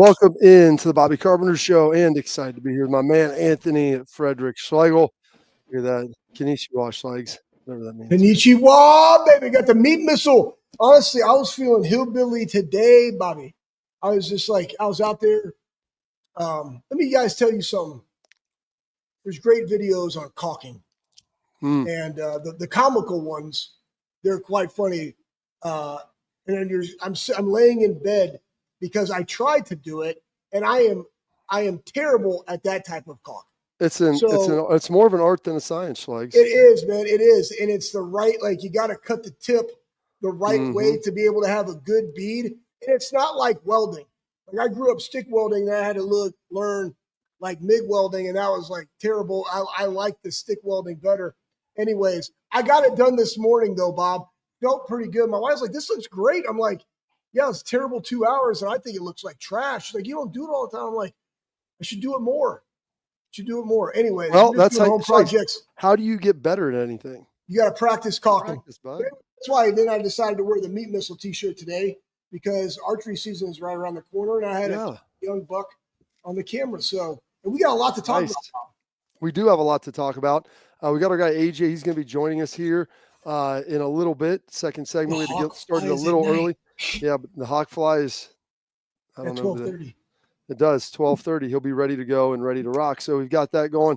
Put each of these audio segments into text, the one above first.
Welcome in to the Bobby Carpenter Show, and excited to be here with my man Anthony Frederick Schlegel. Look at that, Konnichiwa Schlegs, whatever that means. Konnichiwa, baby. Got the meat missile. Honestly, I was feeling hillbilly today, Bobby. I was just like, I was out there. Let me guys tell you something. There's great videos on caulking, and the comical ones, they're quite funny. And then I'm laying in bed because I tried to do it, and I am terrible at that type of caulk. It's more of an art than a science, Schlegs. It is, man. It is, and it's the right. Like you got to cut the tip the right way to be able to have a good bead. And it's not like welding. Like I grew up stick welding, and I had to learn like MIG welding, and that was like terrible. I like the stick welding better. Anyways, I got it done this morning though, Bob. Felt pretty good. My wife's like, "This looks great." I'm like, "Yeah, it's terrible 2 hours, and I think it looks like trash." She's like, "You don't do it all the time." I'm like, "I should do it more. Anyways, well, that's home projects. How do you get better at anything? You got to practice caulking. Bud. That's why then I decided to wear the meat missile T-shirt today because archery season is right around the corner, and I had a young buck on the camera. So, and we got a lot to talk about. We do have a lot to talk about. We got our guy AJ. He's going to be joining us here in a little bit. Second segment. We had to get started a little early. Yeah, but the hawk fly is. I don't know. 12:30. It does 12:30. He'll be ready to go and ready to rock. So we've got that going.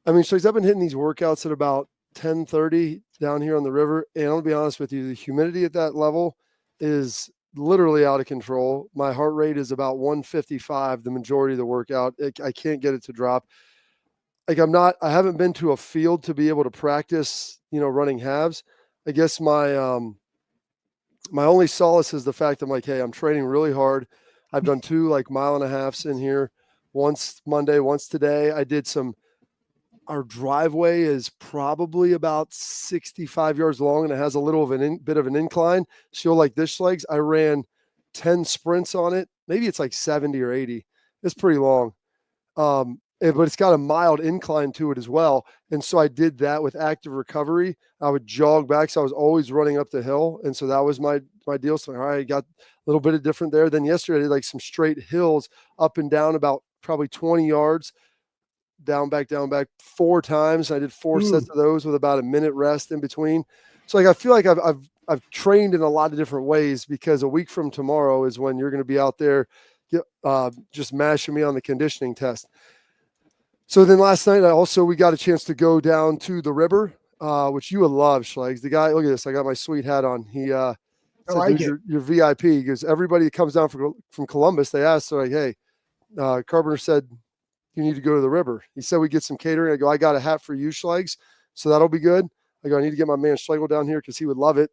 I mean, so I've been hitting these workouts at about 10:30 down here on the river. And I'll be honest with you, the humidity at that level is literally out of control. My heart rate is about 155 the majority of the workout. I can't get it to drop. Like I haven't been to a field to be able to practice, running halves. I guess my only solace is the fact that I'm like, hey, I'm training really hard. I've done 2 like 1.5 miles in here, once Monday, once today. I did our driveway is probably about 65 yards long, and it has a little of bit of an incline. So like this legs, I ran 10 sprints on it. Maybe it's like 70 or 80. It's pretty long. But it's got a mild incline to it as well. And so I did that with active recovery. I would jog back. So I was always running up the hill. And so that was my deal. So, all right, got a little bit of different there. Then yesterday I did like some straight hills up and down about probably 20 yards, down, back, 4 times. I did 4 sets of those with about a minute rest in between. So like, I feel like I've trained in a lot of different ways because a week from tomorrow is when you're going to be out there just mashing me on the conditioning test. So then last night, we got a chance to go down to the river, which you would love, Schlegs. The guy, look at this. I got my sweet hat on. He said, you're VIP. He goes, everybody that comes down from Columbus, they ask, they're like, hey, Carpenter said you need to go to the river. He said we get some catering. I go, I got a hat for you, Schlegs, so that'll be good. I go, I need to get my man Schlegel down here because he would love it.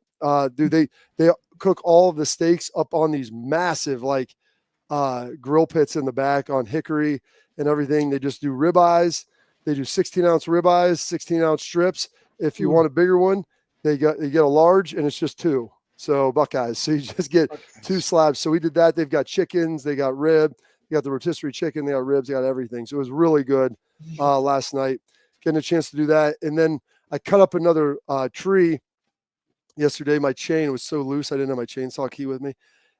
Dude, they cook all of the steaks up on these massive grill pits in the back on hickory and everything. They just do ribeyes. They do 16-ounce ribeyes, 16-ounce strips. If you want a bigger one, you get a large, and it's just 2. So Buckeyes. So you just get 2 slabs. So we did that. They've got chickens. They got rib. They got the rotisserie chicken. They got ribs. They got everything. So it was really good last night. Getting a chance to do that. And then I cut up another tree yesterday. My chain was so loose. I didn't have my chainsaw key with me,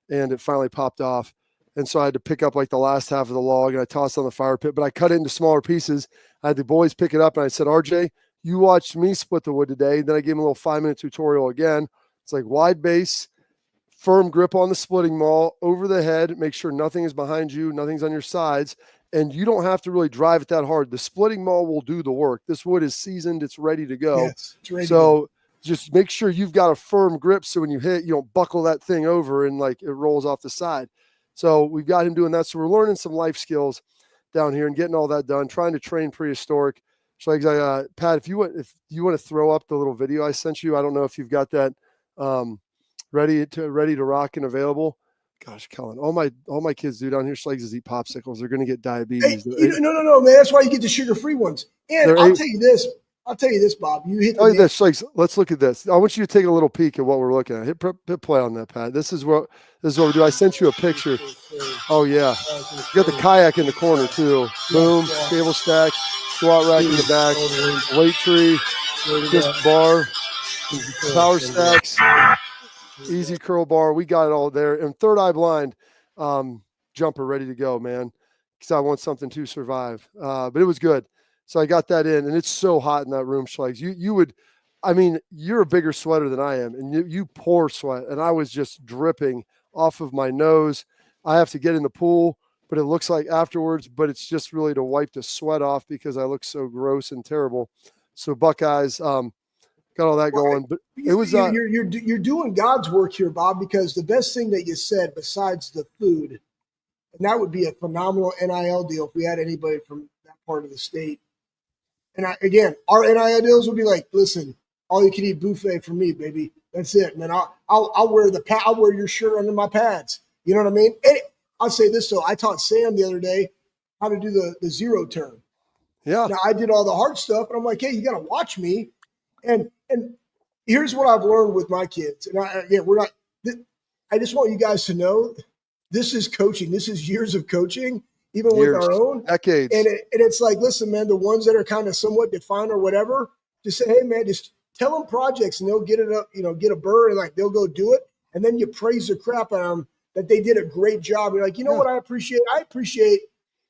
and it finally popped off. And so I had to pick up like the last half of the log, and I tossed it on the fire pit, but I cut it into smaller pieces. I had the boys pick it up, and I said, RJ, you watched me split the wood today. Then I gave him a little 5-minute tutorial again. It's like wide base, firm grip on the splitting maul, over the head, make sure nothing is behind you, nothing's on your sides, and you don't have to really drive it that hard. The splitting maul will do the work. This wood is seasoned. It's ready to go. Yes, it's ready so just make sure you've got a firm grip so when you hit, you don't buckle that thing over and like it rolls off the side. So we've got him doing that. So we're learning some life skills down here and getting all that done, trying to train prehistoric. So Pat, if you want to throw up the little video I sent you, I don't know if you've got that ready to rock and available. Gosh, Kellen, all my kids do down here, Schlegs, is eat popsicles. They're going to get diabetes. Hey, no, man. That's why you get the sugar-free ones. And I'll tell you this, Bob. You hit the this, Schlegs. Let's look at this. I want you to take a little peek at what we're looking at. Hit play on that, Pat. This is what we do. I sent you a picture. Oh yeah, you got the kayak in the corner too. Boom, cable stack, squat rack in the back, weight tree, just bar, power stacks, easy curl bar. We got it all there. And third eye blind. jumper ready to go, man, because I want something to survive. But it was good. So I got that in, and it's so hot in that room, Schlegs. You would, I mean, you're a bigger sweater than I am, and you pour sweat, and I was just dripping off of my nose. I have to get in the pool, but it looks like afterwards, but it's just really to wipe the sweat off because I look so gross and terrible. So Buckeyes, got all that going, but it was you're doing God's work here, Bob, because the best thing that you said besides the food, and that would be a phenomenal NIL deal if we had anybody from that part of the state. And again, our NIL deals would be like, listen, all you can eat buffet for me, baby. That's it. And then I'll wear your shirt under my pads. You know what I mean? And I'll say this though, I taught Sam the other day how to do the zero turn. Yeah. Now I did all the hard stuff, and I'm like, hey, you got to watch me. And here's what I've learned with my kids. And I just want you guys to know this is coaching. This is years of coaching, even with our own decades. And it's like, listen, man, the ones that are kind of somewhat defined or whatever, just say, hey, man, just tell them projects, and they'll get it up, get a bird, and like they'll go do it. And then you praise the crap out of them that they did a great job. You're like, you know what I appreciate? I appreciate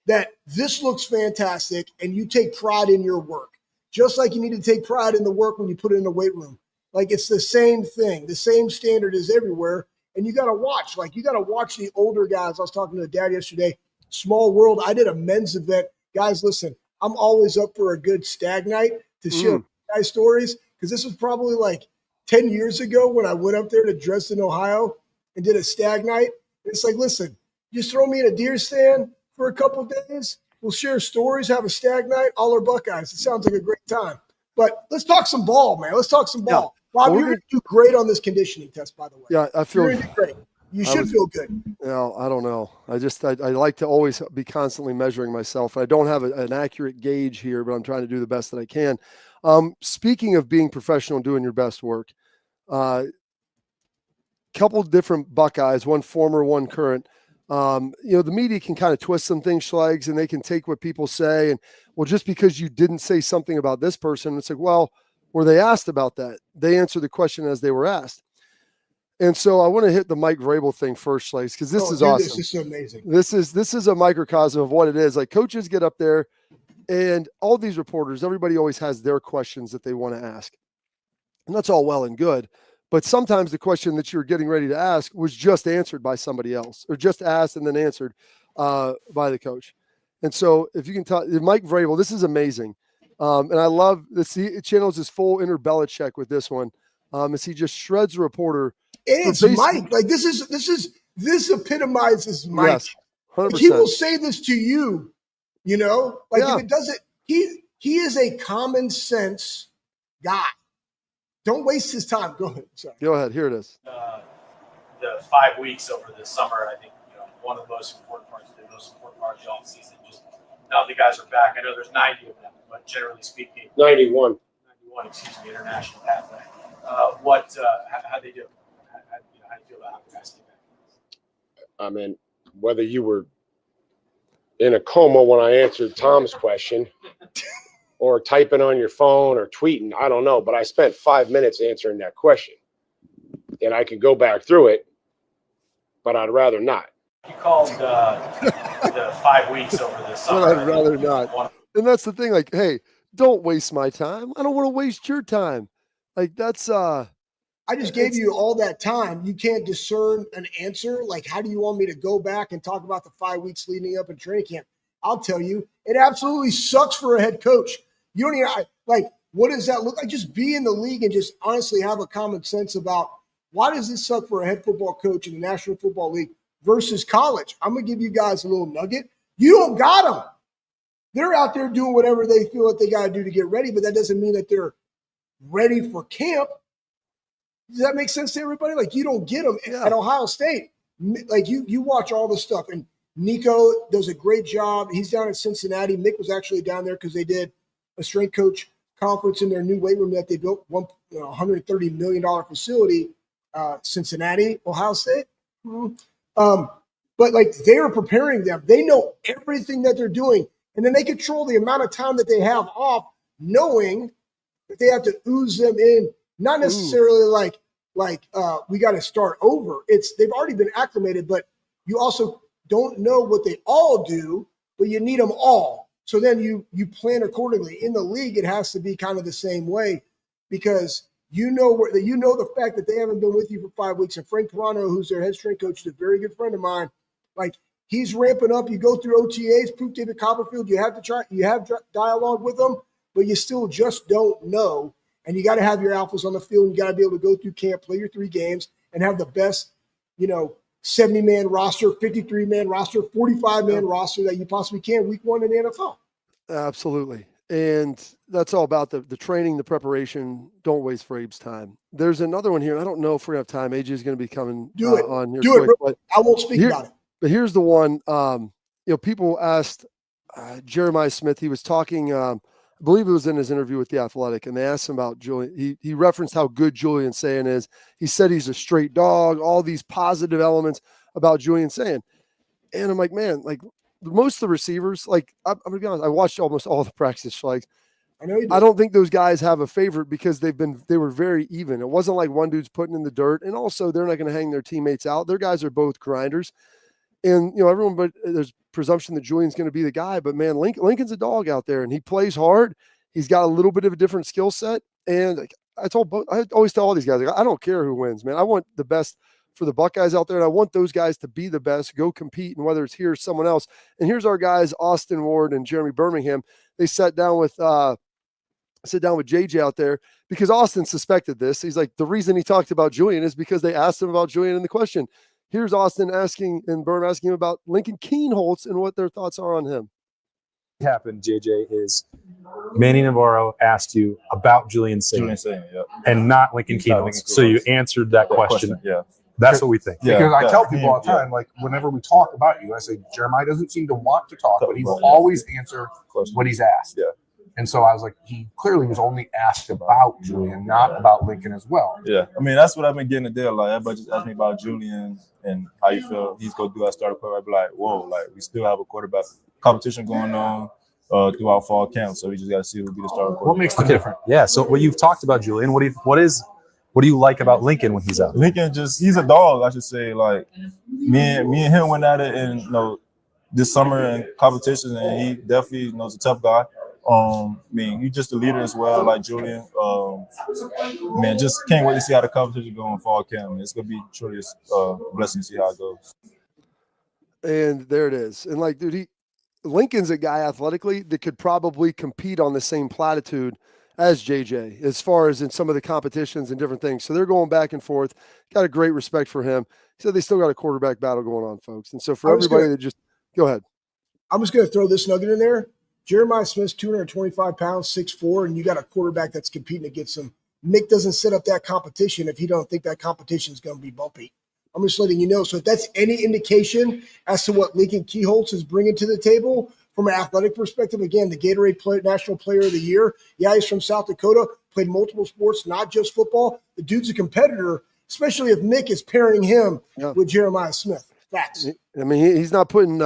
that this looks fantastic, and you take pride in your work, just like you need to take pride in the work when you put it in the weight room. Like it's the same thing. The same standard is everywhere. And you got to watch. Like you got to watch the older guys. I was talking to a dad yesterday. Small world. I did a men's event. Guys, listen, I'm always up for a good stag night to share guys' stories, because this was probably like 10 years ago when I went up there to Dresden, Ohio, and did a stag night. It's like, listen, just throw me in a deer stand for a couple of days. We'll share stories, have a stag night, all our Buckeyes. It sounds like a great time. But let's talk some ball, man. Let's talk some ball. Bob, you're going to do great on this conditioning test, by the way. Yeah, I feel great. You should feel good. No, I don't know. I like to always be constantly measuring myself. I don't have an accurate gauge here, but I'm trying to do the best that I can. Speaking of being professional and doing your best work, couple different Buckeyes, one former, one current. The media can kind of twist some things, Schlegs, and they can take what people say. And, well, just because you didn't say something about this person, it's like, well, were they asked about that? They answered the question as they were asked. And so I want to hit the Mike Vrabel thing first, Schlegs, because this is awesome. This is amazing. This is a microcosm of what it is. Like, coaches get up there, and all these reporters, everybody always has their questions that they want to ask. And that's all well and good. But sometimes the question that you're getting ready to ask was just answered by somebody else, or just asked and then answered by the coach. And so if you can tell Mike Vrabel, this is amazing. And I love this. He channels his full inner Belichick with this one, as he just shreds the reporter. And it's Mike. Like this epitomizes Mike. Yes, 100%. He will say this to you, if it doesn't, he is a common sense guy. Don't waste his time. Go ahead. Sorry. Go ahead. Here it is. The 5 weeks over the summer, I think, one of the most important parts of the offseason. Just now the guys are back. I know there's 90 of them, but generally speaking, 91, international pathway. How they do? How do you feel about how the guys came back? I mean, whether you were in a coma when I answered Tom's question, or typing on your phone or tweeting, I don't know, but I spent 5 minutes answering that question. And I could go back through it, but I'd rather not. You called the 5 weeks over the summer. I'd rather not. And that's the thing, like, hey, don't waste my time. I don't want to waste your time. Like, that's I just gave you all that time. You can't discern an answer. Like, how do you want me to go back and talk about the 5 weeks leading up in training camp? I'll tell you, it absolutely sucks for a head coach. You don't even what does that look like? Just be in the league and just honestly have a common sense about why does this suck for a head football coach in the National Football League versus college. I'm going to give you guys a little nugget. You don't got them. They're out there doing whatever they feel that they got to do to get ready, but that doesn't mean that they're ready for camp. Does that make sense to everybody? Like, you don't get them at Ohio State. Like, you watch all the stuff, and Nico does a great job. He's down in Cincinnati. Mick was actually down there because they did a strength coach conference in their new weight room that they built, $130 million facility, Cincinnati, Ohio State. But like, they are preparing them. They know everything that they're doing, and then they control the amount of time that they have off, knowing that they have to ooze them in. Not necessarily like we got to start over. They've already been acclimated, but you also don't know what they all do, but you need them all. So then you plan accordingly. In the league, it has to be kind of the same way, because the fact that they haven't been with you for 5 weeks. And Frank Carano, who's their head strength coach, is a very good friend of mine. Like, he's ramping up. You go through OTAs, proof David Copperfield. You have dialogue with them, but you still just don't know. And you got to have your alphas on the field. And you got to be able to go through camp, play your 3 games, and have the best, 70-man roster, 53-man roster, 45-man roster that you possibly can week 1 in the NFL. Absolutely. And that's all about the training, the preparation. Don't waste Frabe's time. There's another one here, and I don't know if we're going to have time. AJ is going to be coming on here. Do it. But I won't speak about it. But here's the one. People asked Jeremiah Smith. He was talking, I believe it was in his interview with The Athletic, and they asked him about Julian. He referenced how good Julian Sayin is. He said he's a straight dog, all these positive elements about Julian Sayin. And I'm like, man, like, most of the receivers, like, I'm going to be honest, I watched almost all the practice. Like, I don't think those guys have a favorite, because they were very even. It wasn't like one dude's putting in the dirt, and also they're not going to hang their teammates out. Their guys are both grinders. And, everyone, but there's presumption that Julian's going to be the guy. But, man, Lincoln's a dog out there, and he plays hard. He's got a little bit of a different skill set. And like, I always tell all these guys, like, I don't care who wins, man. I want the best for the Buckeyes out there, and I want those guys to be the best, go compete, and whether it's here or someone else. And here's our guys, Austin Ward and Jeremy Birmingham. They sat down with JJ out there, because Austin suspected this. He's like, the reason he talked about Julian is because they asked him about Julian in the question. Here's Austin asking, and Berm asking him about Lincoln Keenholz and what their thoughts are on him. What happened, JJ, is Manny Navarro asked you about Julian Sayin, and not Lincoln Keenholz. So you answered that question. Yeah. That's what we think. Yeah, because I tell people all the time, like, whenever we talk about you, I say, Jeremiah doesn't seem to want to talk, but he will always answer what he's asked. Yeah. And so I was like, he clearly was only asked about Julian, not about Lincoln as well. Yeah. I mean, that's what I've been getting a deal. Like, everybody just asked me about Julian and how you feel he's going to do our starter quarterback. I'd be like, whoa, like, we still have a quarterback competition going on throughout fall camp. So we just got to see who'll be the starter quarterback. What makes the difference? Yeah. So what you've talked about Julian, what do you like about Lincoln when he's out? Lincoln he's a dog, I should say. Like, me and him went at it in, this summer in competition, and he definitely a tough guy. I mean, he's just a leader as well, like Julian. Man, just can't wait to see how the competition go in fall camp. It's gonna be truly a blessing to see how it goes. And there it is. And like, dude, Lincoln's a guy athletically that could probably compete on the same platitude as JJ, as far as in some of the competitions and different things. So they're going back and forth. Got a great respect for him. So they still got a quarterback battle going on, folks. And so for everybody that just go ahead. I'm just going to throw this nugget in there. Jeremiah Smith's 225 pounds, 6'4", and you got a quarterback that's competing against him. Nick doesn't set up that competition if he don't think that competition is going to be bumpy. I'm just letting you know. So if that's any indication as to what Lincoln Keenholz is bringing to the table from an athletic perspective, again, the Gatorade National Player of the Year. Yeah, he's from South Dakota, played multiple sports, not just football. The dude's a competitor, especially if Nick is pairing him with Jeremiah Smith. Facts. I mean, he's not putting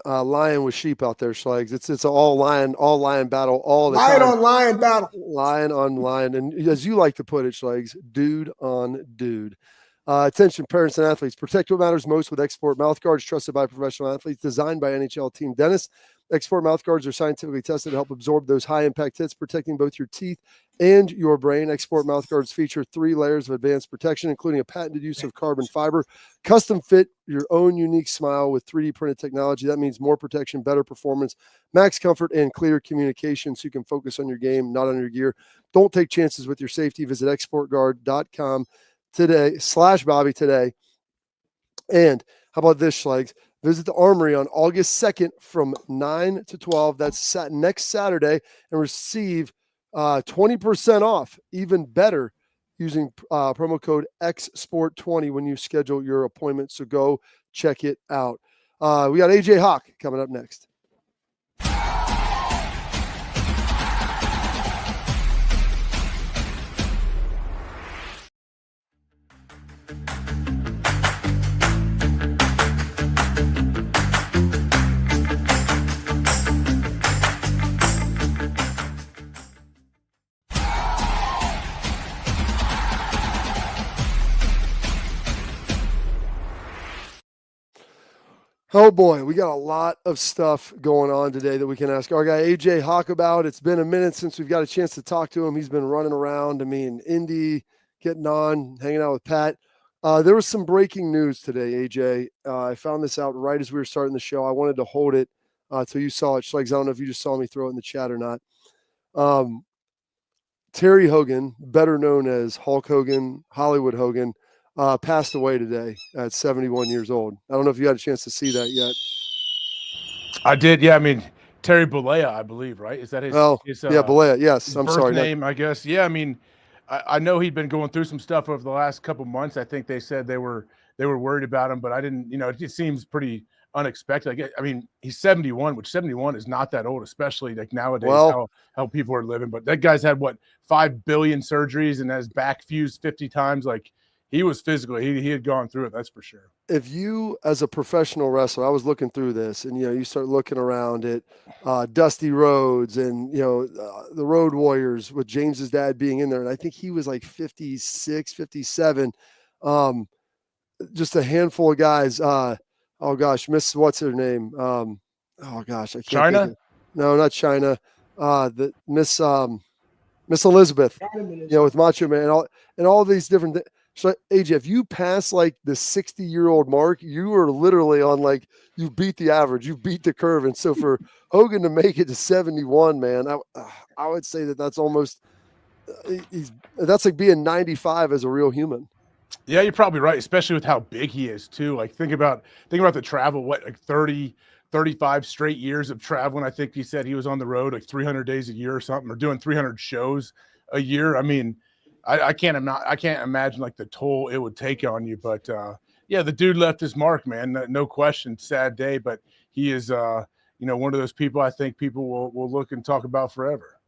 lion with sheep out there, Schlegs. It's an all lion battle all the time. Lion on lion battle. Lion on lion. And as you like to put it, Schlegs, dude on dude. Attention, parents and athletes. Protect what matters most with Export mouth guards, trusted by professional athletes, designed by NHL team dentists. Export mouth guards are scientifically tested to help absorb those high-impact hits, protecting both your teeth and your brain. Export mouth guards feature 3 layers of advanced protection, including a patented use of carbon fiber. Custom fit your own unique smile with 3D printed technology. That means more protection, better performance, max comfort, and clear communication so you can focus on your game, not on your gear. Don't take chances with your safety. Visit exportguard.com today /Bobby today. And how about this, Schlegs? Visit the Armory on August 2nd from 9 to 12. That's next Saturday, and receive 20% off, even better, using promo code XSPORT20 when you schedule your appointment. So go check it out. We got AJ Hawk coming up next. Oh boy, we got a lot of stuff going on today that we can ask our guy AJ Hawk about. It's been a minute since we've got a chance to talk to him. He's been running around. I mean, Indy, getting on, hanging out with Pat. There was some breaking news today, AJ. I found this out right as we were starting the show. I wanted to hold it till you saw it. Schlegs, I don't know if you just saw me throw it in the chat or not. Terry Hogan, better known as Hulk Hogan, Hollywood Hogan, passed away today at 71 years old. I don't know if you had a chance to see that yet. I did, yeah. I mean, Terry Bollea, I believe, right? Is that his? Oh, yeah, Bollea. Yes, his I'm birth sorry. name, I guess. Yeah, I mean, I know he'd been going through some stuff over the last couple months. I think they said they were worried about him, but I didn't. You know, it seems pretty unexpected. I mean, he's 71, which 71 is not that old, especially like nowadays how people are living. But that guy's had what 5 billion surgeries and has back fused 50 times. Like he was physically, he had gone through it. That's for sure. If you, as a professional wrestler, I was looking through this, and you start looking around at Dusty Rhodes and the Road Warriors with James's dad being in there, and I think he was like 56, 57. Just a handful of guys. Oh gosh, Miss what's her name? Oh gosh, I can't. China? Think of, no, not China. The Miss Elizabeth. With Macho Man and all these different things. So AJ, if you pass like the 60-year-old mark, you are literally on you beat the average, you beat the curve. And so for Hogan to make it to 71, man, I would say that's almost that's like being 95 as a real human. Yeah, you're probably right, especially with how big he is too. Like think about the travel, like 30, 35 straight years of traveling. I think he said he was on the road like 300 days a year or something, or doing 300 shows a year. I mean, I can't imagine like the toll it would take on you. But yeah, the dude left his mark, man. No question. Sad day, but he is one of those people I think people will look and talk about forever.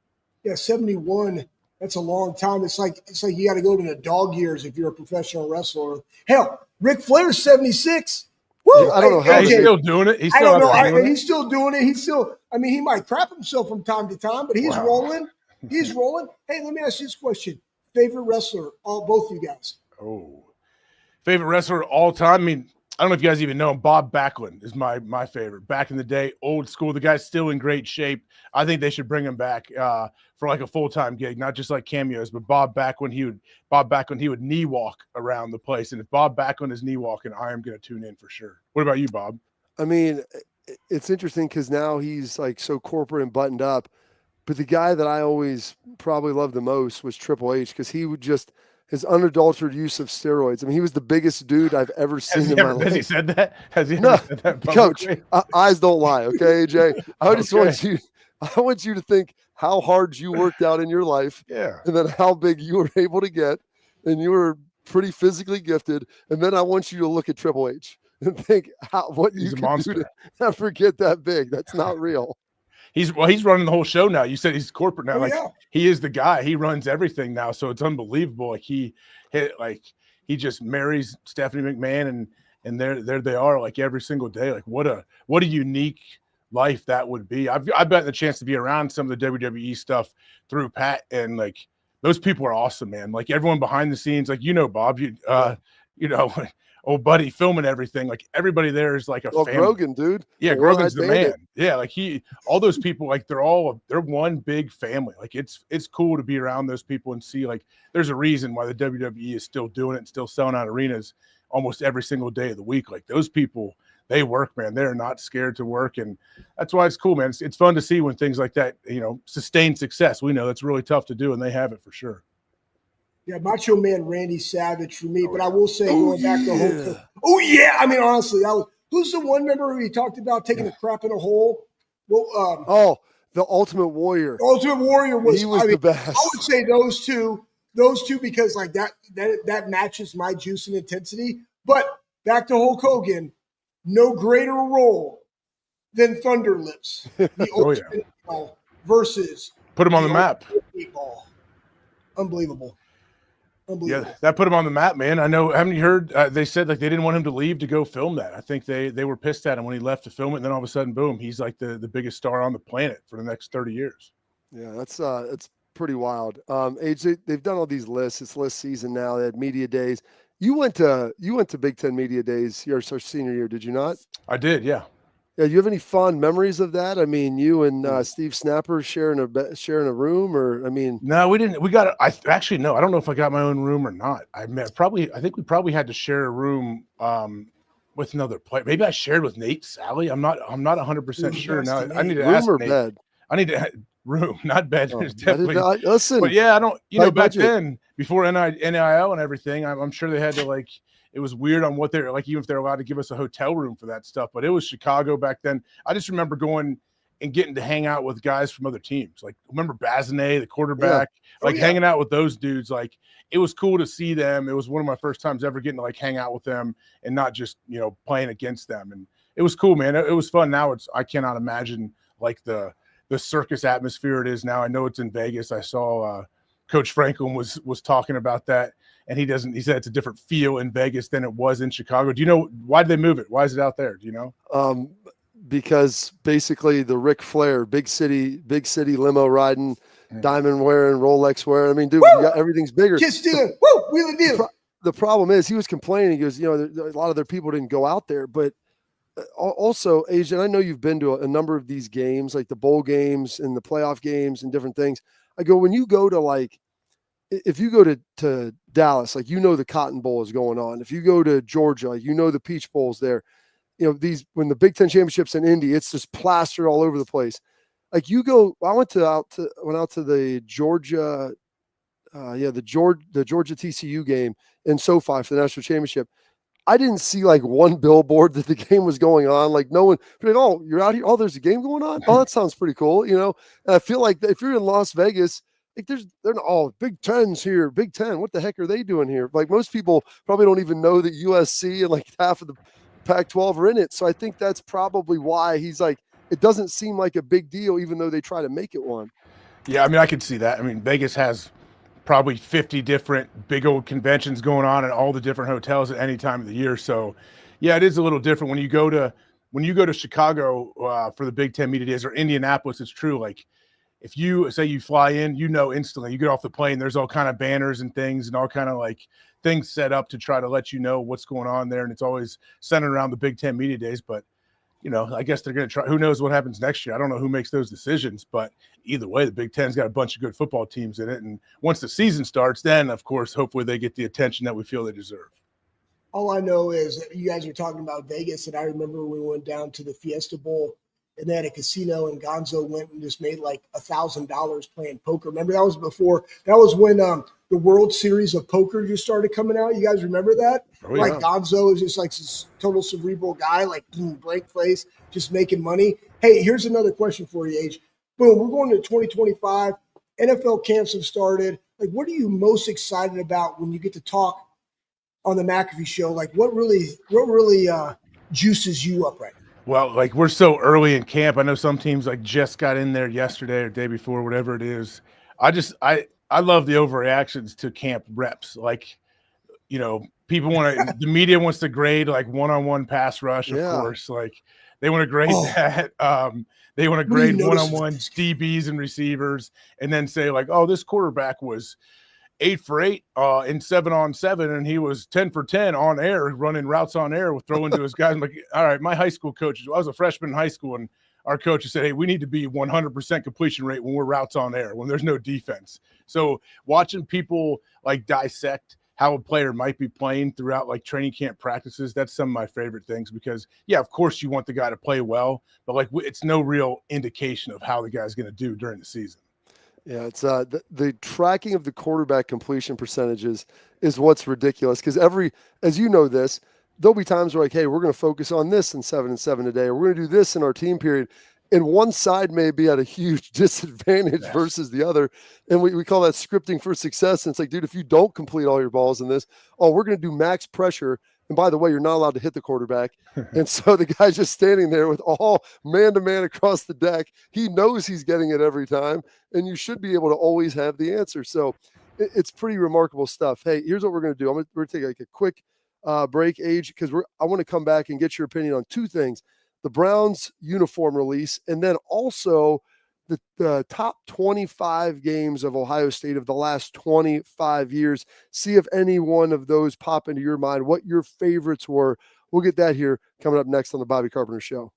Yeah, 71. That's a long time. It's like you got to go to the dog years if you're a professional wrestler. Hell, Ric Flair's 76. Woo! I don't know how he's still doing it. He's still doing it. He's still. I mean, he might crap himself from time to time, but he's rolling. He's rolling. Hey, let me ask you this question: favorite wrestler? Both you guys. Oh, favorite wrestler all time. I mean, I don't know if you guys even know him. Bob Backlund is my favorite. Back in the day, old school. The guy's still in great shape. I think they should bring him back for like a full-time gig, not just like cameos. But Bob Backlund, he would knee walk around the place. And if Bob Backlund is knee walking, I am going to tune in for sure. What about you, Bob? I mean, it's interesting because now he's like so corporate and buttoned up. But the guy that I always probably loved the most was Triple H, because he would just his unadulterated use of steroids. I mean, he was the biggest dude I've ever seen in my life. Has he said that? Has he ever said that publicly? Coach, eyes don't lie, okay, AJ? I just want you to think how hard you worked out in your life, and then how big you were able to get, and you were pretty physically gifted. And then I want you to look at Triple H and think what you can do to never get that big. That's not real. He's running the whole show now. You said he's corporate now. He is the guy. He runs everything now. So it's unbelievable. Like he just marries Stephanie McMahon and there they are like every single day. Like what a unique life that would be. I've gotten the chance to be around some of the WWE stuff through Pat, and like those people are awesome, man. Like everyone behind the scenes, like Bob, old buddy filming everything. Like everybody there is like a family. Grogan, dude. Yeah, Grogan's the man. Yeah, like all those people, like they're one big family. Like it's cool to be around those people and see like there's a reason why the WWE is still doing it and still selling out arenas almost every single day of the week. Like those people, they work, man. They're not scared to work, and that's why it's cool, man. It's fun to see when things like that, sustain success. We know that's really tough to do, and they have it for sure. Yeah, Macho Man Randy Savage for me, but I will say going back to Hulk. Oh yeah, I mean honestly, who's the one member who he talked about taking a crap in a hole? Well, the Ultimate Warrior. Ultimate Warrior was the best. I would say those two because like that matches my juice and intensity. But back to Hulk Hogan, no greater role than Thunder Lips, the Ultimate Ball versus put him on the map. Ball. Unbelievable. Yeah, that put him on the map, man. I know. Haven't you heard? They said like they didn't want him to leave to go film that. I think they were pissed at him when he left to film it, and then all of a sudden, boom, he's like the biggest star on the planet for the next 30 years. Yeah, it's pretty wild. AJ, they've done all these lists. It's list season now. They had media days. You went to Big Ten Media Days your senior year, did you not? I did, yeah. Yeah, you have any fond memories of that? I mean, you and Steve Snapper sharing a room, or I mean, no, we didn't. We got. I actually no. I don't know if I got my own room or not. I think we probably had to share a room with another player. Maybe I shared with Nate Sally. I'm not 100% sure now. I need to room ask or Nate. bed? I need to room, not bed. Oh, Definitely. Listen, but yeah, I don't. You know, tight back budget. then before NIL and everything, I'm sure they had to like. It was weird on what they're like, even if they're allowed to give us a hotel room for that stuff. But it was Chicago back then. I just remember going and getting to hang out with guys from other teams. Like, remember Bazinet, the quarterback, hanging out with those dudes. Like, it was cool to see them. It was one of my first times ever getting to like hang out with them and not just, you know, playing against them. And it was cool, man. It was fun. Now I cannot imagine like the circus atmosphere it is now. I know it's in Vegas. I saw Coach Franklin was talking about that. And he said it's a different feel in Vegas than it was in Chicago. Do you know why did they move it? Why is it out there? Do you know? Because basically the Ric Flair, big city limo riding, diamond wearing, Rolex wearing. I mean, dude, everything's bigger. Kiss stealing, woo, wheeling dealing. The problem is he was complaining. He goes, you know, a lot of their people didn't go out there, but also, Asian, I know you've been to a number of these games, like the bowl games and the playoff games and different things. I go, when you go to like, if you go to Dallas, like, you know, the Cotton Bowl is going on. If you go to Georgia, like, you know, the Peach Bowl's there. You know, when the Big Ten championships in Indy, it's just plastered all over the place. Like, you go, I went out to the Georgia, the Georgia TCU game in SoFi for the national championship. I didn't see like one billboard that the game was going on. Like, no one, like, oh, you're out here. Oh, there's a game going on. Oh, that sounds pretty cool. You know, and I feel like if you're in Las Vegas, like they're all Big Ten's here. Big Ten. What the heck are they doing here? Like, most people probably don't even know that USC and like half of the Pac-12 are in it. So I think that's probably why he's like, it doesn't seem like a big deal, even though they try to make it one. Yeah, I mean, I could see that. I mean, Vegas has probably 50 different big old conventions going on at all the different hotels at any time of the year. So yeah, it is a little different when you go to Chicago for the Big Ten Media Days, or Indianapolis. It's true. Like, if you say you fly in, you know, instantly you get off the plane, there's all kind of banners and things and all kind of like things set up to try to let you know what's going on there. And it's always centered around the Big Ten Media Days. But, you know, I guess they're going to try. Who knows what happens next year? I don't know who makes those decisions. But either way, the Big Ten's got a bunch of good football teams in it. And once the season starts, then, of course, hopefully they get the attention that we feel they deserve. All I know is you guys are talking about Vegas, and I remember we went down to the Fiesta Bowl, and they had a casino, and Gonzo went and just made like $1,000 playing poker. Remember, that was when the World Series of Poker just started coming out. You guys remember that? Oh, yeah. Like, Gonzo is just like this total cerebral guy, like blank face, just making money. Hey, here's another question for you, Age. Boom, we're going to 2025. NFL camps have started. Like, what are you most excited about when you get to talk on the McAfee show? Like, what really juices you up right now? Well, like, we're so early in camp. I know some teams like just got in there yesterday or day before, whatever it is. I love the overreactions to camp reps. Like, you know, people want to, the media wants to grade like one-on-one pass rush, of course. Like, they want to grade that. They want to grade one-on-one DBs and receivers, and then say like, oh, this quarterback was 8 for 8 in 7-on-7, and he was 10 for 10 on air, running routes on air with throwing to his guys. I'm like, all right, my high school coach, I was a freshman in high school, and our coach said, hey, we need to be 100% completion rate when we're routes on air, when there's no defense. So watching people like dissect how a player might be playing throughout like training camp practices, that's some of my favorite things, because yeah, of course you want the guy to play well, but like it's no real indication of how the guy's going to do during the season. Yeah, it's the tracking of the quarterback completion percentages is what's ridiculous, because as you know this, there'll be times where like, hey, we're going to focus on this in 7 and 7 today, or we're going to do this in our team period. And one side may be at a huge disadvantage versus the other. And we call that scripting for success. And it's like, dude, if you don't complete all your balls in this, we're going to do max pressure. And by the way, you're not allowed to hit the quarterback. And so the guy's just standing there with all man-to-man across the deck. He knows he's getting it every time. And you should be able to always have the answer. So it's pretty remarkable stuff. Hey, here's what we're going to do. We're going to take like a quick break, Age, because I want to come back and get your opinion on two things: the Browns uniform release, and then also the top 25 games of Ohio State of the last 25 years. See if any one of those pop into your mind, what your favorites were. We'll get that here coming up next on the Bobby Carpenter Show.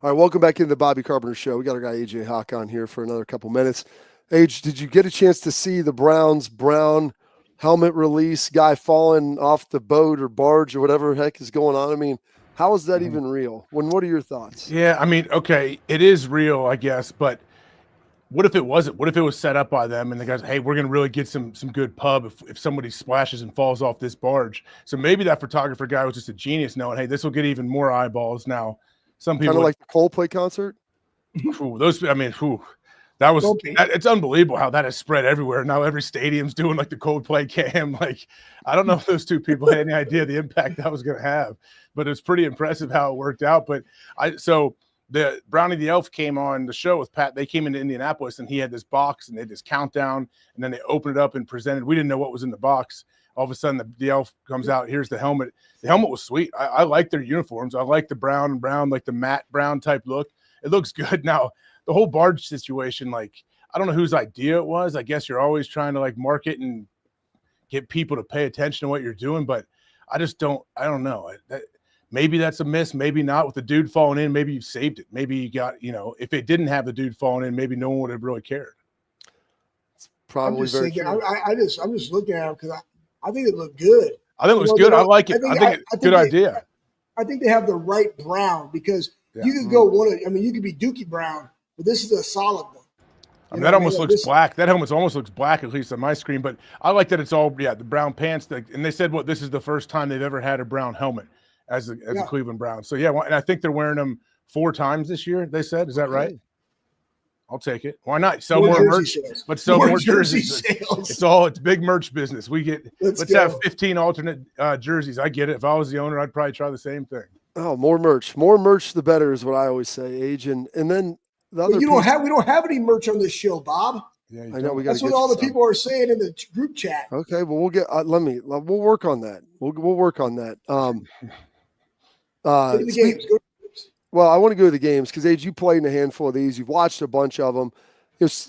All right, welcome back into the Bobby Carpenter Show. We got our guy AJ Hawk on here for another couple minutes. Age, did you get a chance to see the Browns' brown helmet release, guy falling off the boat or barge or whatever the heck is going on? I mean, how is that even real? What are your thoughts? Yeah, I mean, okay, it is real, I guess, but what if it wasn't? What if it was set up by them and the guys, hey, we're going to really get some good pub if somebody splashes and falls off this barge? So maybe that photographer guy was just a genius knowing, hey, this will get even more eyeballs now. Some people kind of like the Coldplay concert. It's unbelievable how that has spread everywhere. Now every stadium's doing like the Coldplay cam. Like, I don't know if those two people had any idea the impact that was going to have, but it's pretty impressive how it worked out. But so the Brownie the Elf came on the show with Pat. They came into Indianapolis and he had this box and they had this countdown and then they opened it up and presented. We didn't know what was in the box. All of a sudden the elf comes out. Here's the helmet. The helmet was sweet. I like their uniforms. I like the brown, like the matte brown type look. It looks good. Now the whole barge situation, like, I don't know whose idea it was. I guess you're always trying to like market and get people to pay attention to what you're doing, but I don't know. Maybe that's a miss. Maybe not. With the dude falling in, maybe you saved it. Maybe you got, if it didn't have the dude falling in, maybe no one would have really cared. It's probably very true. I'm just looking at them because I think it looked good. I think it was good. I like it. I think it's a good idea. I think they have the right brown because you could go you could be Dookie Brown, but this is a solid one. That almost looks black. That helmet almost looks black, at least on my screen. But I like that it's all the brown pants. And they said this is the first time they've ever had a brown helmet as a Cleveland Brown. So and I think they're wearing them 4 times this year. They said, is that right? I'll take it. Why not? Sell more merch, but sell more jerseys. It's big merch business. Let's have 15 alternate jerseys. I get it. If I was the owner, I'd probably try the same thing. Oh, more merch, the better is what I always say, Age. And then the other we don't have any merch on this show, Bob. Yeah, I know. That's what all the people are saying in the group chat. Okay, well, we'll get. We'll work on that. We'll work on that. Go to the games. Well, I want to go to the games because, Age, you played in a handful of these. You've watched a bunch of them.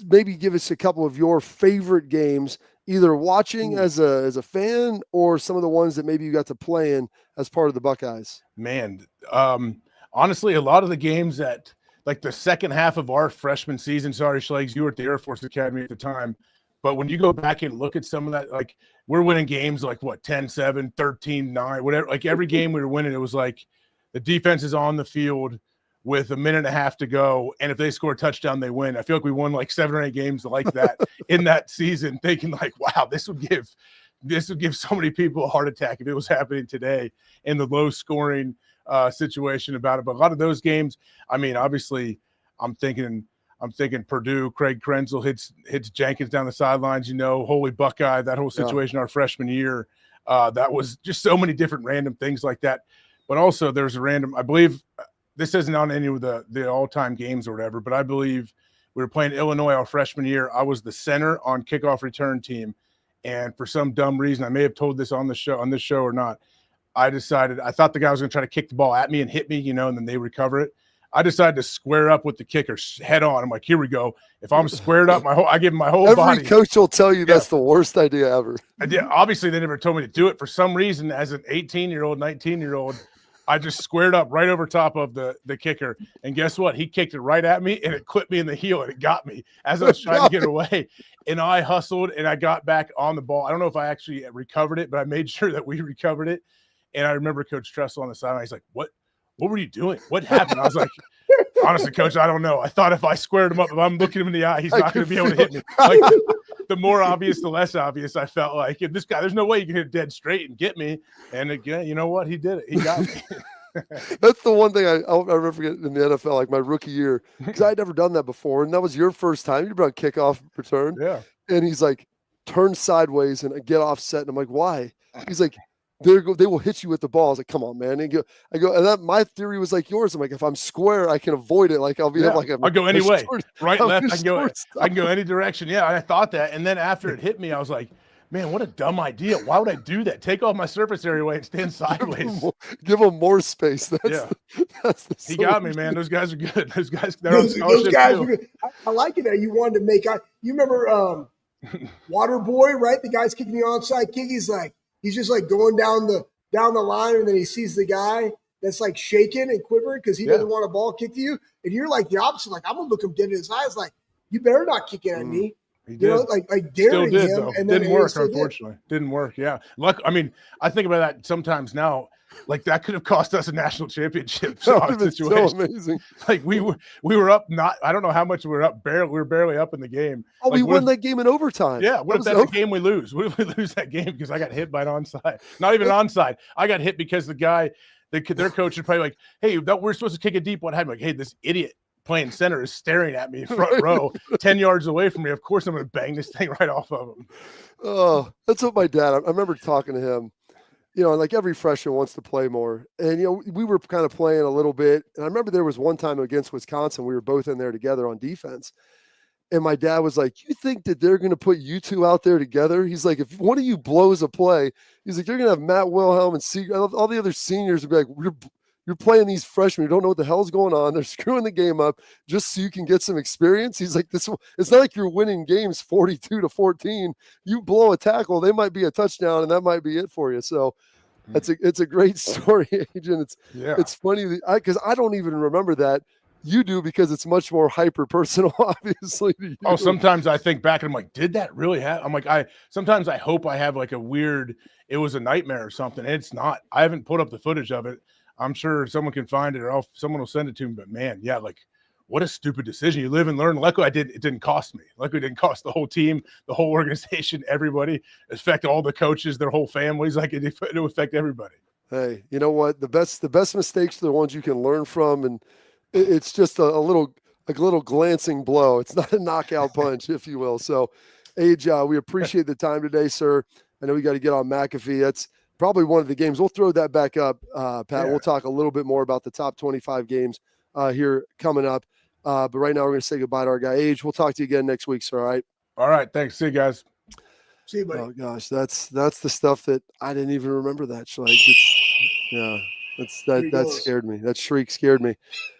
Maybe give us a couple of your favorite games, either watching as a fan or some of the ones that maybe you got to play in as part of the Buckeyes. Man, honestly, a lot of the games that, like the second half of our freshman season, sorry, Schlegs, you were at the Air Force Academy at the time, but when you go back and look at some of that, like we're winning games like 10-7, 13-9, whatever. Like every game we were winning, it was like the defense is on the field with a minute and a half to go, and if they score a touchdown, they win. I feel like we won like 7 or 8 games like that in that season, thinking like, wow, this would give so many people a heart attack if it was happening today in the low scoring situation about it. But a lot of those games, I mean, obviously I'm thinking Purdue, Craig Krenzel hits Jenkins down the sidelines, holy Buckeye, that whole situation our freshman year. That was just so many different random things like that. But also there's a random, I believe this isn't on any of the all-time games or whatever, but I believe we were playing Illinois our freshman year. I was the center on kickoff return team. And for some dumb reason, I may have told this on this show or not, I thought the guy was going to try to kick the ball at me and hit me, and then they recover it. I decided to square up with the kicker head on. I'm like, here we go. If I'm squared up, I give him my whole body. Every coach will tell you that's the worst idea ever. Obviously, they never told me to do it. For some reason, as an 18-year-old, 19-year-old, I just squared up right over top of the kicker. And guess what? He kicked it right at me, and it clipped me in the heel, and it got me as I was trying to get away. And I hustled, and I got back on the ball. I don't know if I actually recovered it, but I made sure that we recovered it. And I remember Coach Tressel on the sideline. He's like, what were you doing? What happened? I was like, honestly, Coach, I don't know. I thought if I squared him up, if I'm looking him in the eye, he's not going to be able to hit me. Like, the more obvious, the less obvious. I felt like, if this guy, there's no way you can hit dead straight and get me. And again, you know what? He did it. He got me. That's the one thing I'll never forget in the NFL, like my rookie year, because I had never done that before. And that was your first time. You brought kickoff return. Yeah. And he's like, turn sideways and get offset. And I'm like, why? He's like, they will hit you with the ball. I was like, come on, man. And my theory was like yours. I'm like, if I'm square, I can avoid it. Like I'll go any way, right, left. I can go any direction. Yeah, I thought that. And then after it hit me, I was like, man, what a dumb idea. Why would I do that? Take off my surface area away and stand sideways. Give them more space. That's he got me, man. Those guys are good. Those guys, those guys are good. I like it that you wanted to make. You remember Water Boy, right? The guy's kicking the onside kick. He's just like going down the line, and then he sees the guy that's like shaking and quivering because he doesn't want a ball kicked to you. And you're like the opposite. Like, I'm going to look him dead in his eyes. Like, you better not kick it at me. He did. You know, like daring him. Though. And then didn't work, unfortunately. Didn't work. Yeah. I mean, I think about that sometimes now. Like, that could have cost us a national championship situation. So amazing. Like, we were up. I don't know how much we were up. We were barely up in the game. Oh, we won that game in overtime. Yeah. What if that's a game we lose? What if we lose that game because I got hit by an onside? Not even an onside. I got hit because the guy, their coach would probably like, hey, we're supposed to kick a deep one. I'm like, hey, this idiot playing center is staring at me front row 10 yards away from me. Of course I'm going to bang this thing right off of him. Oh, that's what my dad, I remember talking to him, you know, like every freshman wants to play more. And, you know, we were kind of playing a little bit. And I remember there was one time against Wisconsin, we were both in there together on defense. And my dad was like, you think that they're going to put you two out there together? He's like, if one of you blows a play, he's like, you're going to have Matt Wilhelm and all the other seniors would be like, you're playing these freshmen who don't know what the hell's going on. They're screwing the game up just so you can get some experience. He's like, it's not like you're winning games 42-14. You blow a tackle, they might be a touchdown, and that might be it for you. So it's a great story, Agent. It's funny because I don't even remember that. You do, because it's much more hyper personal, obviously. To you. Oh, sometimes I think back and I'm like, did that really happen? I'm like, sometimes I hope I have like it was a nightmare or something. It's not. I haven't put up the footage of it. I'm sure someone can find it, or someone will send it to me. But man, yeah, like, what a stupid decision. You live and learn. Luckily, it didn't cost me. Luckily, it didn't cost the whole team, the whole organization, everybody. It affected all the coaches, their whole families. Like, it affect everybody. Hey, you know what? The best mistakes are the ones you can learn from, and it's just a little glancing blow. It's not a knockout punch, if you will. So, Age, we appreciate the time today, sir. I know we got to get on McAfee. That's probably one of the games. We'll throw that back up, Pat. Yeah. We'll talk a little bit more about the top 25 games here coming up. But right now we're going to say goodbye to our guy, Age. We'll talk to you again next week, sir. All right? All right. Thanks. See you guys. See you, buddy. Oh, gosh. That's the stuff that I didn't even remember that. That scared me. That shriek scared me.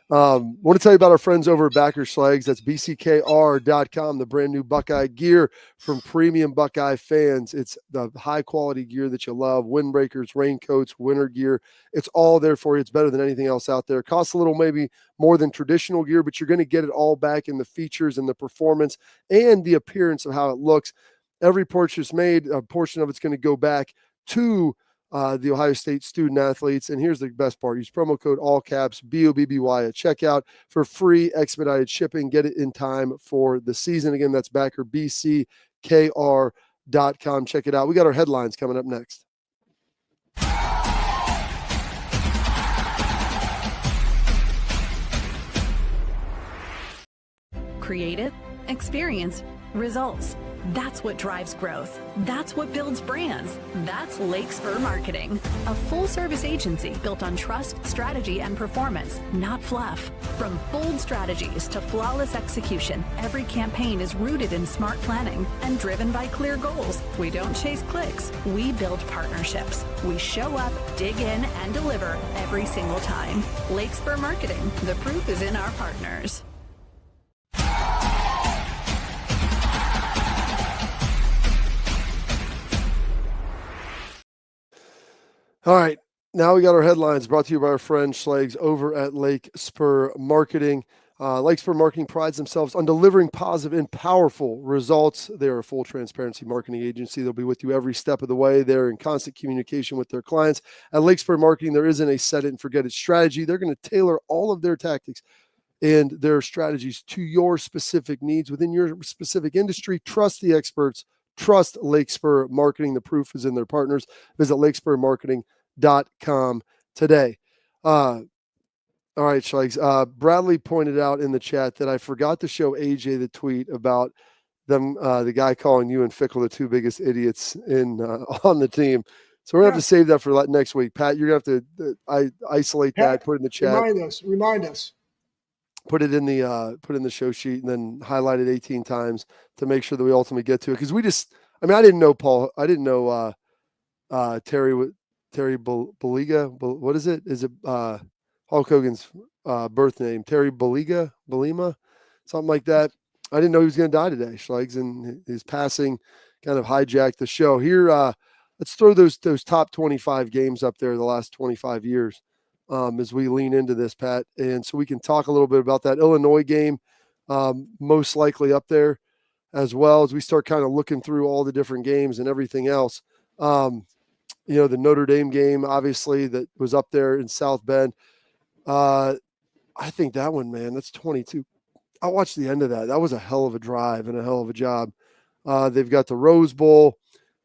Want to tell you about our friends over at Backer Schlags. That's bckr.com, the brand new Buckeye gear from premium Buckeye fans. It's the high quality gear that you love, windbreakers, raincoats, winter gear. It's all there for you. It's better than anything else out there. It costs a little maybe more than traditional gear, but you're going to get it all back in the features and the performance and the appearance of how it looks. Every purchase made, a portion of it's going to go back to the Ohio State student athletes. And here's the best part. Use promo code all caps BOBBY at checkout for free expedited shipping. Get it in time for the season. Again, that's backer bckr.com. Check it out. We got our headlines coming up next. Creative, experience, results. That's what drives growth. That's what builds brands. That's Lake Spur Marketing, a full-service agency built on trust, strategy, and performance, not fluff. From bold strategies to flawless execution, every campaign is rooted in smart planning and driven by clear goals. We don't chase clicks. We build partnerships. We show up, dig in, and deliver every single time. Lake Spur Marketing. The proof is in our partners. All right. Now we got our headlines brought to you by our friend Schlags over at Lake Spur Marketing. Lake Spur Marketing prides themselves on delivering positive and powerful results. They are a full transparency marketing agency. They'll be with you every step of the way. They're in constant communication with their clients. At Lake Spur Marketing, there isn't a set it and forget it strategy. They're going to tailor all of their tactics and their strategies to your specific needs within your specific industry. Trust the experts. Trust Lake Spur Marketing. The proof is in their partners. Visit lakespurmarketing.com today. All right, Schlags. Bradley pointed out in the chat that I forgot to show AJ the tweet about the guy calling you and Fickle the two biggest idiots in on the team. So we're gonna have to save that for next week. Pat, you're gonna have to isolate that, put it in the chat. Remind us. Put it in the show sheet and then highlight it 18 times to make sure that we ultimately get to it. Because I didn't know Paul. I didn't know Terry Baliga. What is it? Is it Hulk Hogan's birth name? Terry Balima, something like that. I didn't know he was going to die today, Schlegs, and his passing kind of hijacked the show. Here, let's throw those top 25 games up there the last 25 years. As we lean into this, Pat. And so we can talk a little bit about that Illinois game, most likely up there, as well as we start kind of looking through all the different games and everything else. The Notre Dame game, obviously, that was up there in South Bend. I think that one, man, that's 22. I watched the end of that. That was a hell of a drive and a hell of a job. They've got the Rose Bowl,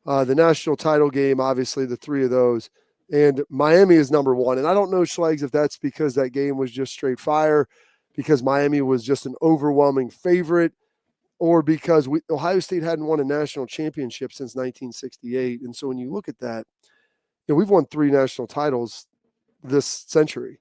the national title game, obviously, the three of those. And Miami is number one. And I don't know, Schlegs, if that's because that game was just straight fire, because Miami was just an overwhelming favorite, or because Ohio State hadn't won a national championship since 1968. And so when you look at that, we've won 3 national titles this century,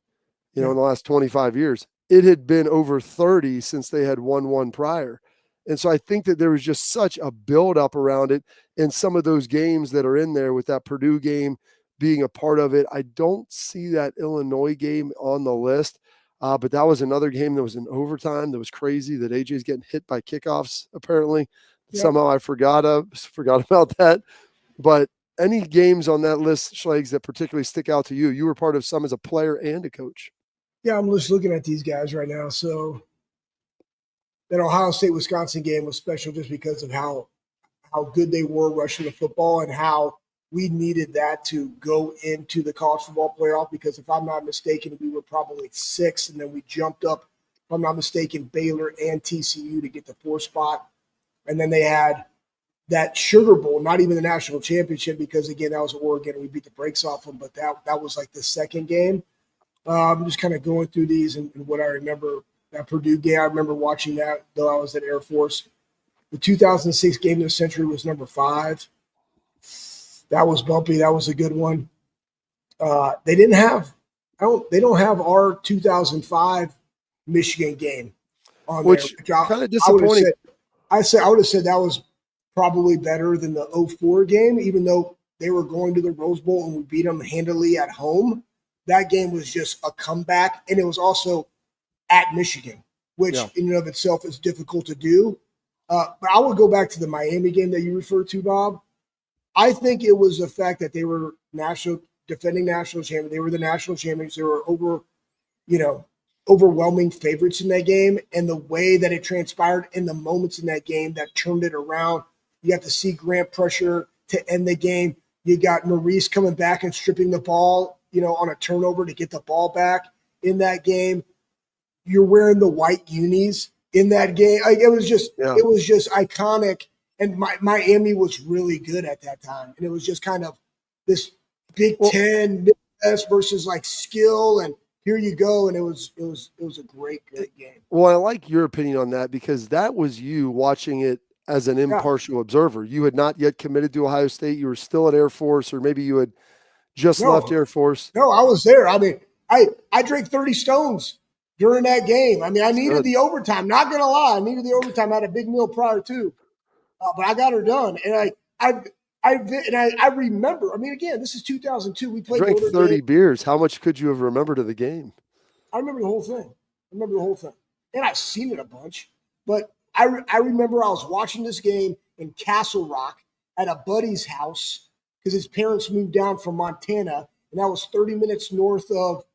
in the last 25 years. It had been over 30 since they had won one prior. And so I think that there was just such a buildup around it. And some of those games that are in there, with that Purdue game being a part of it, I don't see that Illinois game on the list. But that was another game that was in overtime. That was crazy that AJ's getting hit by kickoffs, apparently. Yep. Somehow I forgot about that. But any games on that list, Schlegs, that particularly stick out to you? You were part of some as a player and a coach. Yeah, I'm just looking at these guys right now. So that Ohio State-Wisconsin game was special just because of how good they were rushing the football and how we needed that to go into the college football playoff, because if I'm not mistaken, we were probably 6, and then we jumped up, if I'm not mistaken, Baylor and TCU to get the 4 spot. And then they had that Sugar Bowl, not even the national championship, because, again, that was Oregon, and we beat the brakes off them, but that was like the second game. I'm just kind of going through these and what I remember. That Purdue game, I remember watching that, though I was at Air Force. The 2006 game of the century was number 5. That was bumpy. That was a good one. They don't have our 2005 Michigan game on which there. Kind of disappointing. I would have said that was probably better than the 04 game, even though they were going to the Rose Bowl and we beat them handily at home. That game was just a comeback, and it was also at Michigan, which in and of itself is difficult to do. But I would go back to the Miami game that you referred to, Bob. I think it was the fact that they were defending national champions. They were the national champions. They were overwhelming favorites in that game, and the way that it transpired in the moments in that game that turned it around. You got to see Grant pressure to end the game. You got Maurice coming back and stripping the ball, on a turnover to get the ball back in that game. You're wearing the white unis in that game. It was just iconic. And Miami was really good at that time. And it was just kind of this Big Ten Midwest versus like skill, and here you go. And it was a great game. Well, I like your opinion on that, because that was you watching it as an impartial observer. You had not yet committed to Ohio State. You were still at Air Force, or maybe you had just left Air Force. No, I was there. I mean, I drank 30 Stones during that game. I mean, I needed the overtime. Not going to lie. I needed the overtime. I had a big meal prior to. But I got her done, and I remember. I mean, again, this is 2002. We played. Drank 30 beers. How much could you have remembered of the game? I remember the whole thing. And I've seen it a bunch. But I remember I was watching this game in Castle Rock at a buddy's house because his parents moved down from Montana, and that was 30 minutes north of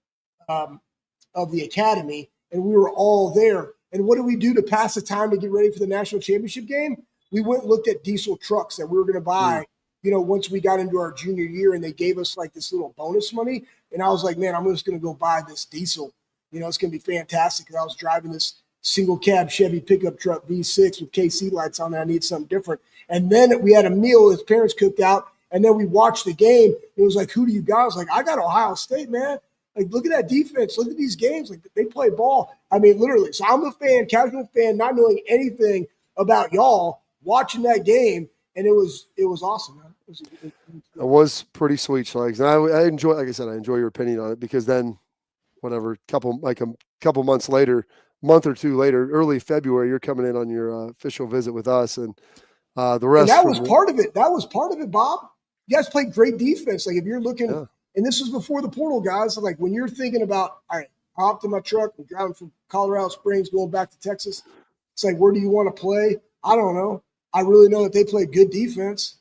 the academy, and we were all there. And what did we do to pass the time to get ready for the national championship game? We went and looked at diesel trucks that we were going to buy, once we got into our junior year, and they gave us like this little bonus money. And I was like, man, I'm just going to go buy this diesel. It's going to be fantastic, because I was driving this single cab Chevy pickup truck V6 with KC lights on it. I need something different. And then we had a meal his parents cooked out, and then we watched the game. It was like, who do you got? I was like, I got Ohio State, man. Like, look at that defense. Look at these games. Like, they play ball. I mean, literally. So I'm a fan, casual fan, not knowing anything about y'all. watching that game, and it was awesome, man. It was pretty sweet, Schlegs. And I enjoy, like I said, I enjoy your opinion on it, because then whatever, a couple months later, month or two later, early February, you're coming in on your official visit with us, and the rest. And that was part of it. That was part of it, Bob. You guys played great defense. Like if you're looking, and this was before the portal, guys. So like when you're thinking about, all right, I hopped in my truck, I'm driving from Colorado Springs, going back to Texas. It's like, where do you want to play? I don't know. I really know that they played good defense.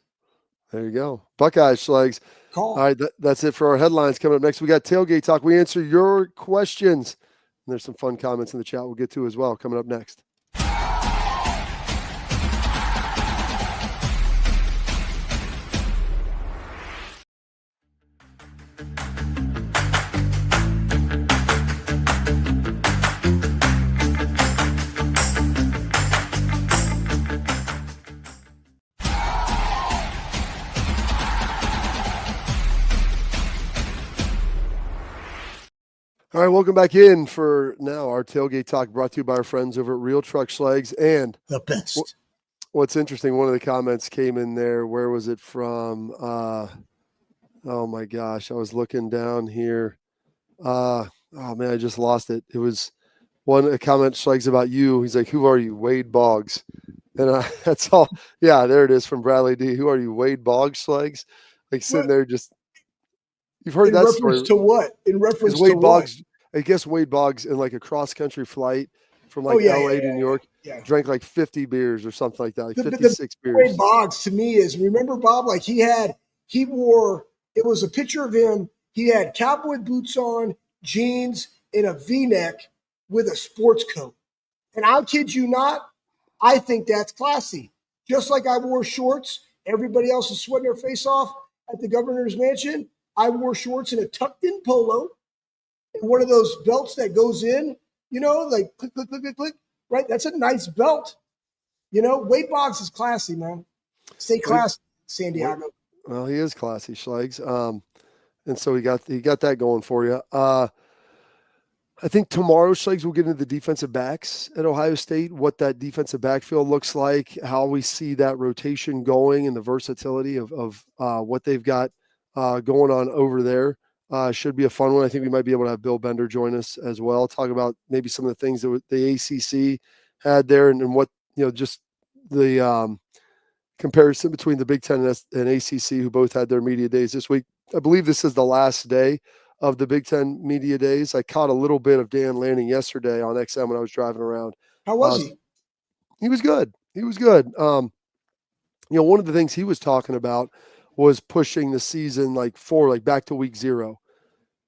There you go. Buckeyes, Schlegs. Call. All right, that's it for our headlines. Coming up next, we got Tailgate Talk. We answer your questions. And there's some fun comments in the chat we'll get to as well coming up next. All right, welcome back in for now our Tailgate Talk, brought to you by our friends over at Real Truck Schlegs. And the best. What's interesting, one of the comments came in there. Where was it from? Oh my gosh, I was looking down here. Oh man, I just lost it. It was a comment, Schlegs, about you. He's like, "Who are you, Wade Boggs?" And that's all. Yeah, there it is from Bradley D. Who are you, Wade Boggs, Schlegs? Like sitting there just. You've heard that story. In reference to what? In reference to Wade Boggs, what? I guess Wade Boggs in like a cross-country flight from like LA to New York, drank like 50 beers or something like that, like 56 beers. Wade Boggs to me is, remember, Bob, like he wore, it was a picture of him. He had cowboy boots on, jeans, and a V-neck with a sports coat. And I'll kid you not, I think that's classy. Just like I wore shorts, everybody else is sweating their face off at the governor's mansion. I wore shorts and a tucked-in polo and one of those belts that goes in, you know, like click, click, click, click, click, right? That's a nice belt. You know, Wade Boggs is classy, man. Stay classy, San Diego. Well, he is classy, Schlegs. And so he got that going for you. I think tomorrow, Schlegs, we'll get into the defensive backs at Ohio State, what that defensive backfield looks like, how we see that rotation going, and the versatility of what they've got going on over there. Should be a fun one. I think we might be able to have Bill Bender join us as well. Talk about maybe some of the things that the ACC had there, and what, you know, just the comparison between the Big Ten and ACC, who both had their media days this week. I believe this is the last day of the Big Ten media days. I caught a little bit of Dan Lanning yesterday on XM when I was driving around. How was he? He was good. He was good. You know, one of the things he was talking about was pushing the season like back to week 0.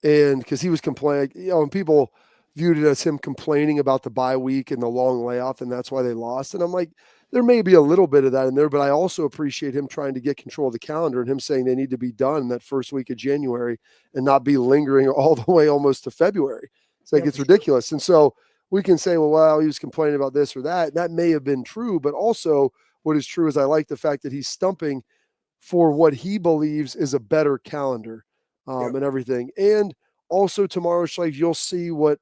And because he was complaining, you know, and people viewed it as him complaining about the bye week and the long layoff, and that's why they lost. And I'm like, there may be a little bit of that in there, but I also appreciate him trying to get control of the calendar and him saying they need to be done that first week of January and not be lingering all the way almost to February. It's like, it's ridiculous. And so we can say, well, he was complaining about this or that. That may have been true, but also what is true is I like the fact that he's stumping for what he believes is a better calendar and everything. And also tomorrow, Schleich, you'll see what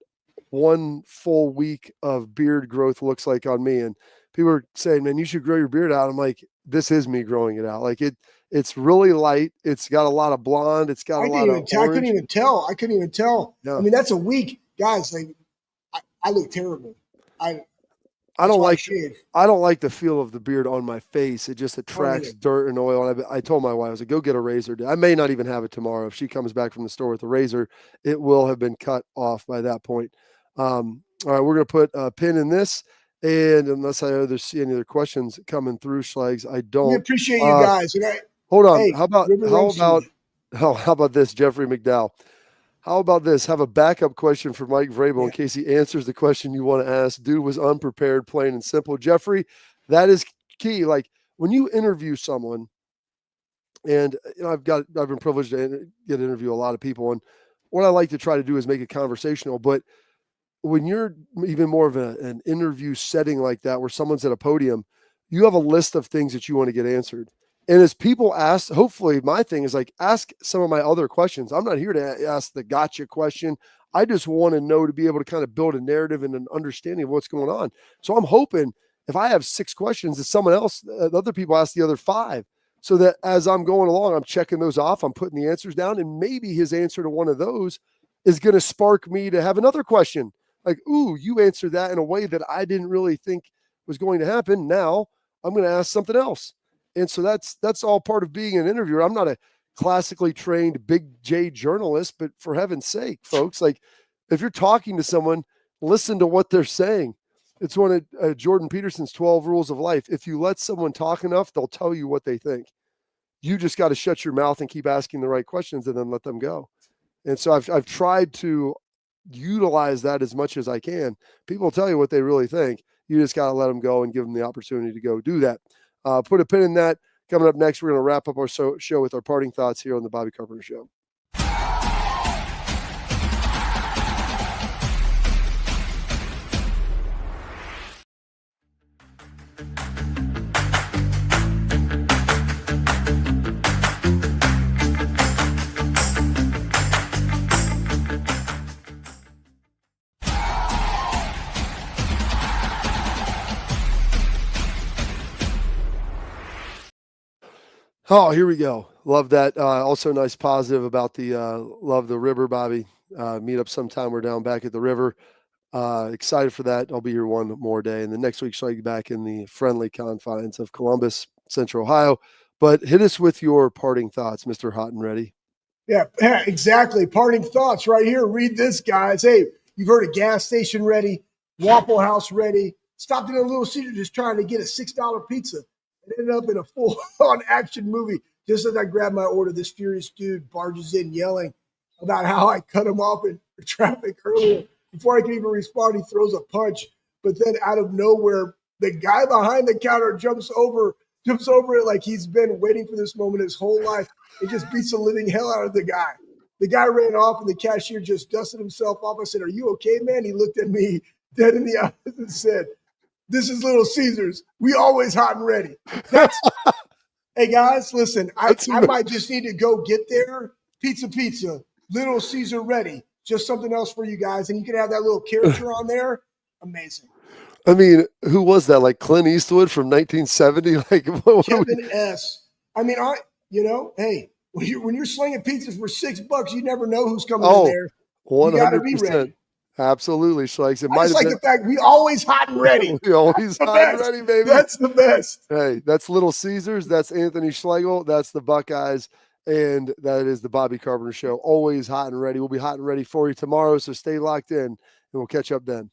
one full week of beard growth looks like on me. And people are saying, man, you should grow your beard out. I'm like, this is me growing it out. Like it's really light. It's got a lot of blonde. It's got a lot of orange. I couldn't even tell. Yeah. I mean, that's a week. Guys, like, I look terrible. I don't like the feel of the beard on my face. It just attracts dirt and oil. And I told my wife, I was like, go get a razor. I may not even have it tomorrow. If she comes back from the store with a razor, it will have been cut off by that point. All right, we're going to put a pin in this. And unless I see any other questions coming through, Schlegs, I don't. We appreciate you guys. Hold on. Hey, how about this, Jeffrey McDowell? How about this? Have a backup question for Mike Vrabel in case he answers the question you want to ask. Dude was unprepared, plain and simple. Jeffrey, that is key. Like when you interview someone, and you know, I've been privileged to get interview a lot of people, and what I like to try to do is make it conversational. But when you're even more of an interview setting like that, where someone's at a podium, you have a list of things that you want to get answered. And as people ask, hopefully my thing is like, ask some of my other questions. I'm not here to ask the gotcha question. I just want to know, to be able to kind of build a narrative and an understanding of what's going on. So I'm hoping if I have 6 questions, it's someone else, other people ask the other 5. So that as I'm going along, I'm checking those off, I'm putting the answers down, and maybe his answer to one of those is going to spark me to have another question. Like, ooh, you answered that in a way that I didn't really think was going to happen. Now I'm going to ask something else. And so that's all part of being an interviewer. I'm not a classically trained big J journalist, but for heaven's sake, folks, like if you're talking to someone, listen to what they're saying. It's one of Jordan Peterson's 12 rules of life. If you let someone talk enough, they'll tell you what they think. You just got to shut your mouth and keep asking the right questions and then let them go. And so I've tried to utilize that as much as I can. People tell you what they really think. You just got to let them go and give them the opportunity to go do that. Put a pin in that. Coming up next, we're going to wrap up our show with our parting thoughts here on the Bobby Carpenter Show. Oh, here we go. Love that. Also nice positive about the love the river, Bobby. Meet up sometime. We're down back at the river. Excited for that. I'll be here one more day. And the next week, I'll be back in the friendly confines of Columbus, Central Ohio. But hit us with your parting thoughts, Mr. Hot and Ready. Yeah, exactly. Parting thoughts right here. Read this, guys. Hey, you've heard of gas station ready, Waffle House ready. Stopped in a Little Caesar just trying to get a $6 pizza. It ended up in a full-on action movie. Just as I grab my order, this furious dude barges in yelling about how I cut him off in traffic earlier. Before I can even respond, he throws a punch. But then out of nowhere, the guy behind the counter jumps over it like he's been waiting for this moment his whole life. It just beats the living hell out of the guy. The guy ran off, and the cashier just dusted himself off. I said, "Are you okay, man?" He looked at me dead in the eyes and said, "This is Little Caesars. We always hot and ready." Hey, guys, listen, I might just need to go get there. Pizza, Little Caesar ready. Just something else for you guys. And you can have that little character on there. Amazing. I mean, who was that? Like Clint Eastwood from 1970? Like Kevin S. I mean, hey, when you're slinging pizzas for $6, you never know who's coming in there. 100%. You got to be ready. Absolutely, Schleichs. I just like the fact we always hot and ready. We always hot and ready, baby. That's the best. Hey, that's Little Caesars. That's Anthony Schlegel. That's the Buckeyes. And that is the Bobby Carpenter Show. Always hot and ready. We'll be hot and ready for you tomorrow. So stay locked in, and we'll catch up then.